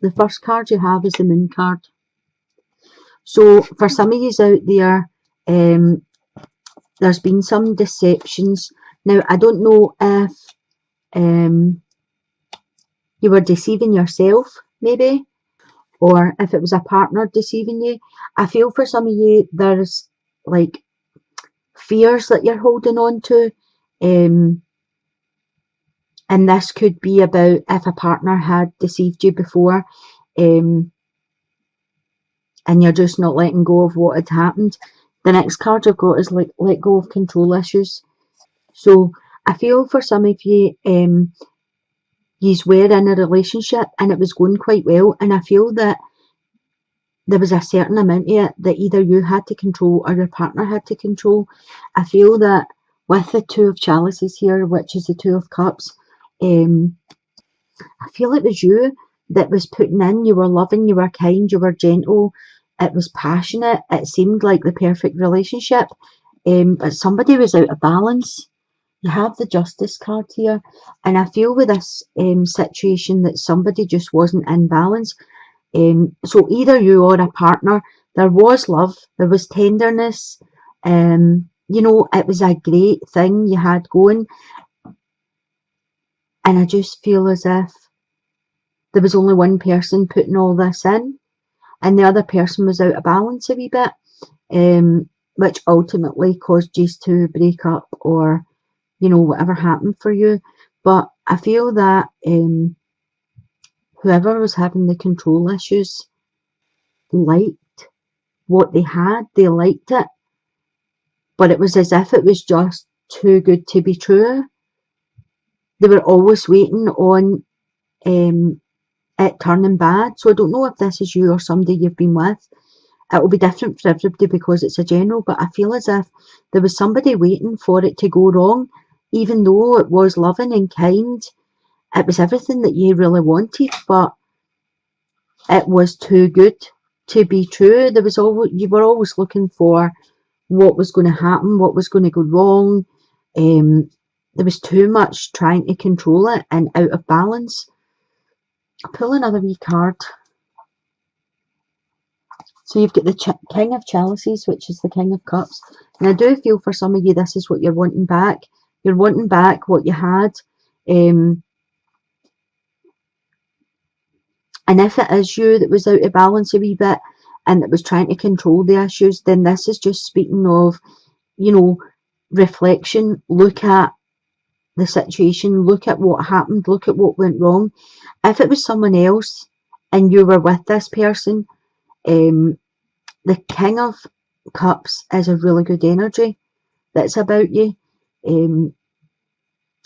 the first card you have is the Moon card. So for some of you out there, there's been some deceptions. Now, I don't know if you were deceiving yourself, maybe, or if it was a partner deceiving you. I feel for some of you, there's like fears that you're holding on to. And this could be about if a partner had deceived you before, and you're just not letting go of what had happened. The next card I've got is like let go of control issues. So I feel for some of you, yous were in a relationship and it was going quite well, and I feel that there was a certain amount of it that either you had to control or your partner had to control. I feel that with the Two of Chalices here, which is the Two of Cups, I feel it was you that was putting in. You were loving, you were kind, you were gentle, it was passionate, it seemed like the perfect relationship, but somebody was out of balance. You have the Justice card here, and I feel with this situation that somebody just wasn't in balance. So either you or a partner, there was love, there was tenderness, you know, it was a great thing you had going, and I just feel as if there was only one person putting all this in, and the other person was out of balance a wee bit, which ultimately caused you to break up, or, you know, whatever happened for you. But I feel that whoever was having the control issues liked what they had, they liked it, but it was as if it was just too good to be true. They were always waiting on it turning bad. So I don't know if this is you or somebody you've been with. It will be different for everybody because it's a general, but I feel as if there was somebody waiting for it to go wrong, even though it was loving and kind. It was everything that you really wanted, but it was too good to be true. There was always, you were always looking for what was going to happen, what was going to go wrong. There was too much trying to control it and out of balance. I'll pull another wee card. So you've got the King of Chalices, which is the King of Cups. And I do feel for some of you, this is what you're wanting back. You're wanting back what you had. And if it is you that was out of balance a wee bit and that was trying to control the issues, then this is just speaking of, you know, reflection. Look at the situation, look at what happened, look at what went wrong. If it was someone else and you were with this person, the King of Cups is a really good energy that's about you.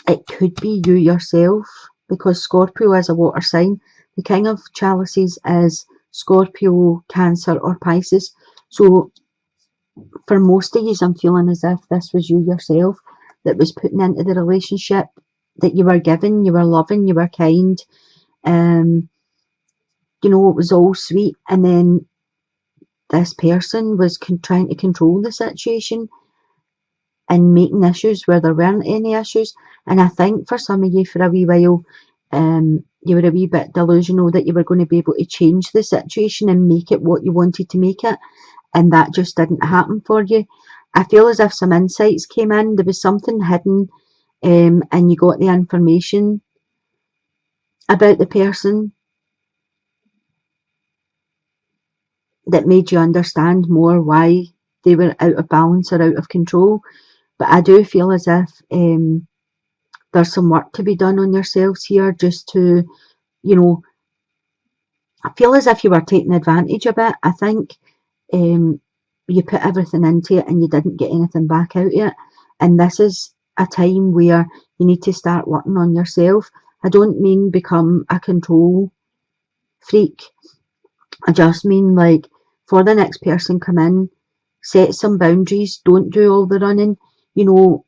It could be you yourself, because Scorpio is a water sign. The King of Chalices is Scorpio, Cancer or Pisces. So for most of you, I'm feeling as if this was you yourself that was putting into the relationship, that you were giving, you were loving, you were kind. You know, it was all sweet, and then this person was trying to control the situation and making issues where there weren't any issues. And I think for some of you, for a wee while, you were a wee bit delusional that you were going to be able to change the situation and make it what you wanted to make it, and that just didn't happen for you. I feel as if some insights came in, there was something hidden, and you got the information about the person that made you understand more why they were out of balance or out of control. But I do feel as if there's some work to be done on yourselves here, just to, you know, I feel as if you were taking advantage of it. I think you put everything into it and you didn't get anything back out of it. And this is a time where you need to start working on yourself. I don't mean become a control freak. I just mean, like, for the next person come in, set some boundaries. Don't do all the running. You know,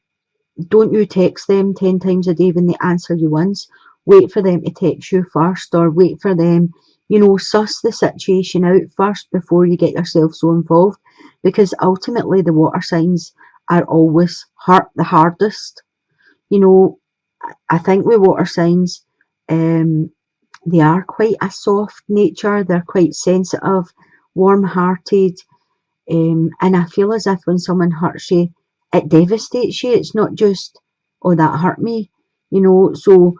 don't you text them 10 times a day when they answer you once. Wait for them to text you first, or wait for them, you know, suss the situation out first before you get yourself so involved, because ultimately the water signs are always hurt the hardest. You know, I think with water signs, They are quite a soft nature, they're quite sensitive, warm-hearted, and I feel as if when someone hurts you, it devastates you. It's not just, oh, that hurt me, so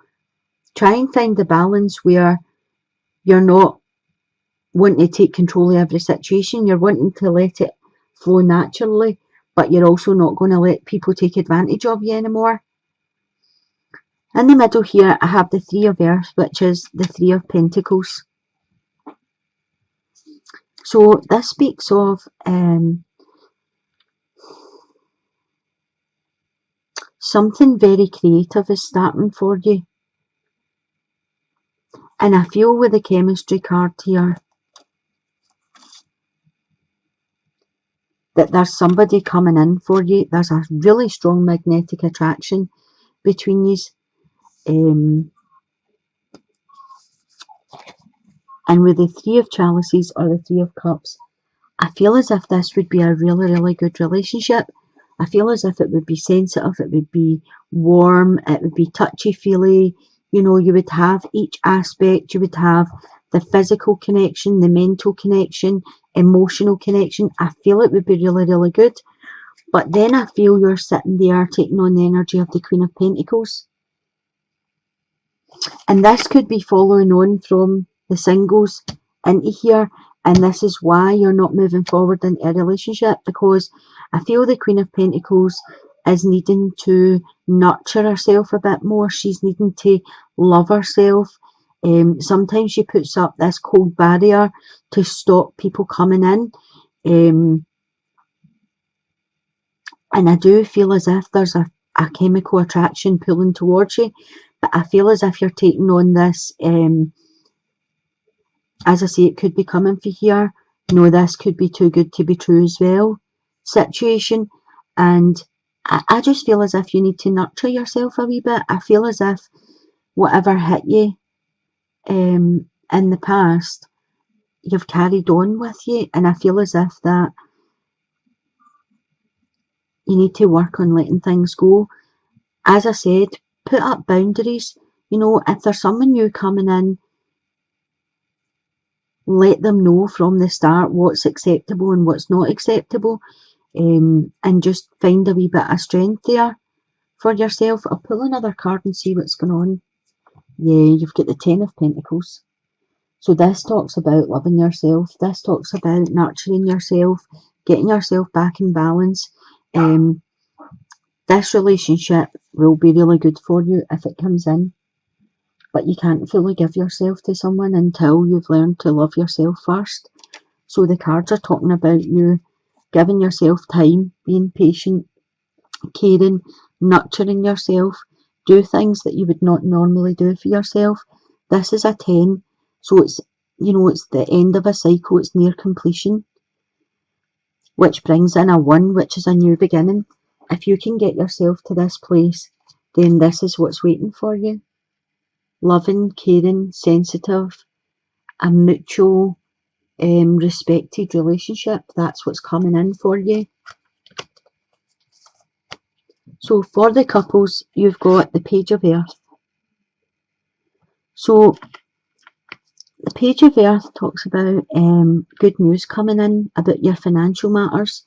try and find the balance where you're not wanting to take control of every situation, you're wanting to let it flow naturally, but you're also not going to let people take advantage of you anymore. In the middle here, I have the Three of Earth, which is the Three of Pentacles. So this speaks of something very creative is starting for you. And I feel with the chemistry card here that there's somebody coming in for you. There's a really strong magnetic attraction between you. And with the Three of Chalices or the Three of Cups, I feel as if this would be a really, really good relationship. I feel as if it would be sensitive, it would be warm, it would be touchy-feely. You would have each aspect. You would have the physical connection, the mental connection, emotional connection. I feel it would be really, really good. But then I feel you're sitting there taking on the energy of the Queen of Pentacles. And this could be following on from the singles into here. And this is why you're not moving forward in a relationship, because I feel the Queen of Pentacles is needing to nurture herself a bit more. She's needing to love herself. Sometimes she puts up this cold barrier to stop people coming in. And I do feel as if there's a chemical attraction pulling towards you. But I feel as if you're taking on this, as I say, it could be coming for here. This could be too good to be true as well situation. And I just feel as if you need to nurture yourself a wee bit. I feel as if whatever hit you in the past, you've carried on with you. And I feel as if that you need to work on letting things go. As I said, put up boundaries. If there's someone new coming in, let them know from the start what's acceptable and what's not acceptable, and just find a wee bit of strength there for yourself. I'll pull another card and see what's going on. Yeah, you've got the Ten of Pentacles. So this talks about loving yourself. This talks about nurturing yourself, getting yourself back in balance. This relationship will be really good for you if it comes in. But you can't fully give yourself to someone until you've learned to love yourself first. So the cards are talking about you giving yourself time, being patient, caring, nurturing yourself, do things that you would not normally do for yourself. This is a 10, so it's the end of a cycle, it's near completion, which brings in a 1, which is a new beginning. If you can get yourself to this place, then this is what's waiting for you. Loving, caring, sensitive, a mutual, respected relationship. That's what's coming in for you. So for the couples, you've got the Page of Earth. So the Page of Earth talks about good news coming in about your financial matters.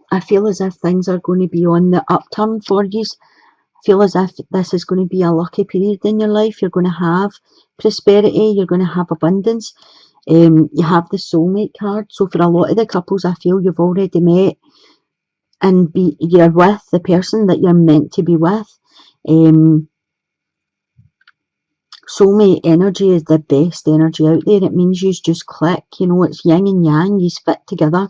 I feel as if things are going to be on the upturn for you. I feel as if this is going to be a lucky period in your life. You're going to have prosperity. You're going to have abundance. You have the soulmate card. So for a lot of the couples, I feel you've already met and you're with the person that you're meant to be with. Soulmate energy is the best energy out there. It means you just click. It's yin and yang. You fit together.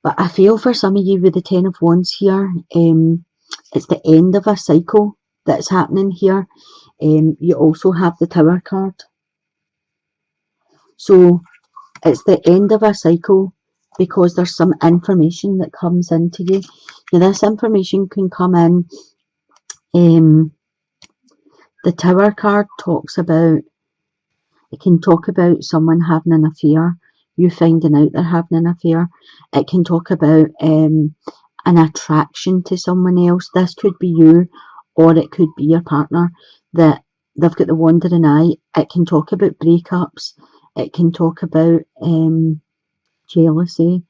But I feel for some of you with the Ten of Wands here, it's the end of a cycle that's happening here. You also have the Tower card. So it's the end of a cycle because there's some information that comes into you. Now this information can come in. The Tower card it can talk about someone having an affair, you finding out they're having an affair. It can talk about an attraction to someone else. This could be you, or it could be your partner, that they've got the wandering eye. It can talk about breakups. It can talk about jealousy.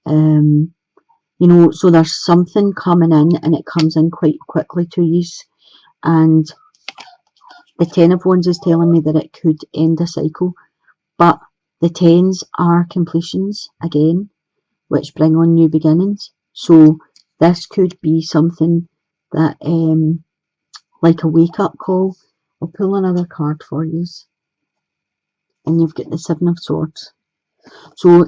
You know, so there's something coming in, and it comes in quite quickly to you. And the Ten of Wands is telling me that it could end a cycle, but the tens are completions again, which bring on new beginnings. So this could be something that, like a wake-up call. I'll pull another card for you, and you've got the Seven of Swords. So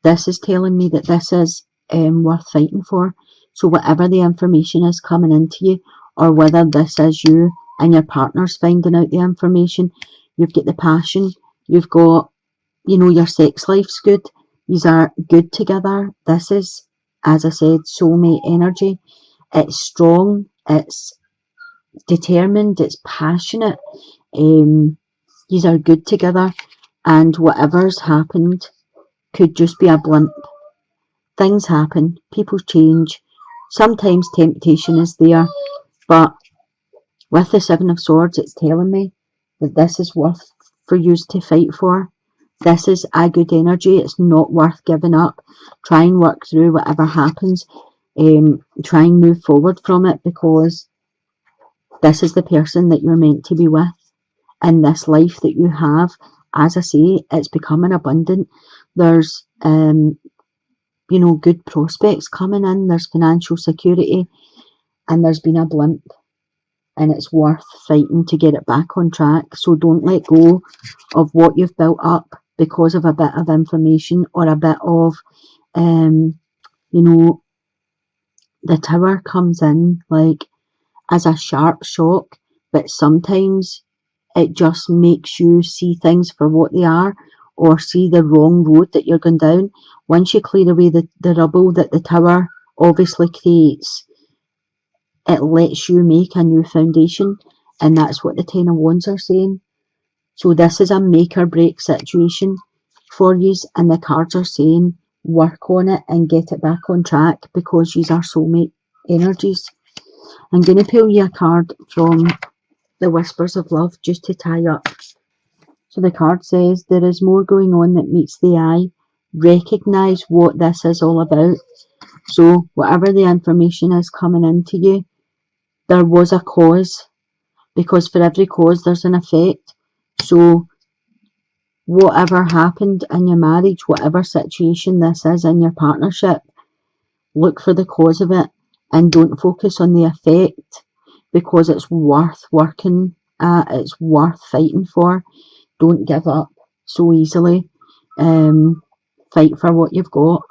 this is telling me that this is worth fighting for. So whatever the information is coming into you, or whether this is you and your partner's finding out the information, you've got the passion, you've got, you know, your sex life's good, these are good together. This is, as I said, soulmate energy. It's strong, it's determined, it's passionate. These are good together, and whatever's happened could just be a blimp. Things happen, people change, sometimes temptation is there, but with the Seven of Swords, it's telling me that this is worth for you to fight for. This is a good energy. It's not worth giving up. Try and work through whatever happens. Try and move forward from it, because this is the person that you're meant to be with. And this life that you have, as I say, it's becoming abundant. There's, you know, good prospects coming in. There's financial security, and there's been a blimp. And it's worth fighting to get it back on track. So don't let go of what you've built up because of a bit of information or a bit of, you know, the Tower comes in like as a sharp shock, but sometimes it just makes you see things for what they are, or see the wrong road that you're going down. Once you clear away the rubble that the Tower obviously creates, it lets you make a new foundation, and that's what the Ten of Wands are saying. So this is a make or break situation for you, and the cards are saying work on it and get it back on track, because these are soulmate energies. I'm going to pull you a card from the Whispers of Love just to tie up. So the card says, there is more going on that meets the eye. Recognise what this is all about. So whatever the information is coming into you, there was a cause, because for every cause there's an effect. So whatever happened in your marriage, whatever situation this is in your partnership, look for the cause of it and don't focus on the effect, because it's worth working at, it's worth fighting for. Don't give up so easily. Fight for what you've got.